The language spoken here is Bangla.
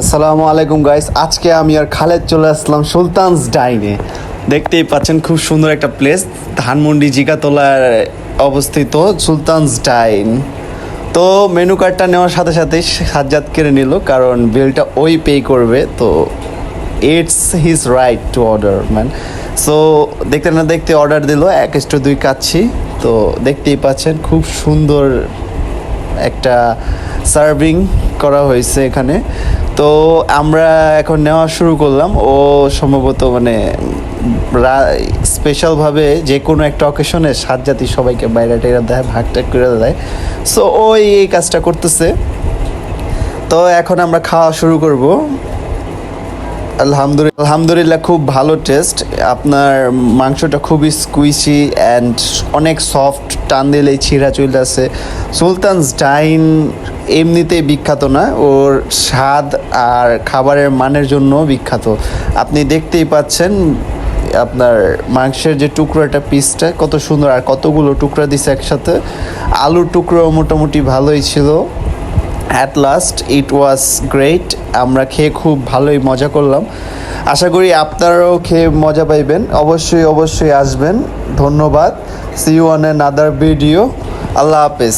আসসালামু আলাইকুম গাইস, আজকে আমি আর খালেদ চলে আসলাম সুলতানস ডাইনে। দেখতেই পাচ্ছেন খুব সুন্দর একটা প্লেস, ধানমন্ডি জিগাতলার অবস্থিত সুলতানস ডাইন। তো মেনু কার্ডটা নেওয়ার সাথে সাথেই সাজ্জাদ কেড়ে নিল, কারণ বিলটা ওই পে করবে। তো it's his right two order man. So দেখতে না দেখতে অর্ডার দিল, 1:2 খাচ্ছি। তো দেখতেই পাচ্ছেন খুব সুন্দর একটা সার্ভিং করা হয়েছে এখানে। তো আমরা এখন নেওয়া শুরু করলাম। ও সম্ভবত মানে স্পেশালভাবে যে কোনো একটা অকেশনে সাজ্জাতি সবাইকে বাইরে টেরা দেয়, ভাগ টাগ করে দেয়। সো ওই এই কাজটা করতেছে। তো এখন আমরা খাওয়া শুরু করব। আলহামদুলিল্লাহ খুব ভালো টেস্ট। আপনার মাংসটা খুবই স্কুইসি অ্যান্ড অনেক সফট, টান দিলেই ছিঁড়া চলে আসে। সুলতানস ডাইন এমনিতেই বিখ্যাত না, ওর স্বাদ আর খাবারের মানের জন্য বিখ্যাত। আপনি দেখতেই পাচ্ছেন আপনার মাংসের যে টুকরোটা পিসটা কত সুন্দর, আর কতগুলো টুকরা দিছে একসাথে। আলুর টুকরো মোটামুটি ভালোই ছিল। At last it was great. আমরা খেয়ে খুব ভালোই মজা করলাম। আশা করি আপনারাও খেয়ে মজা পাইবেন। অবশ্যই আসবেন। ধন্যবাদ। See you on another video. আল্লাহ হাফেজ।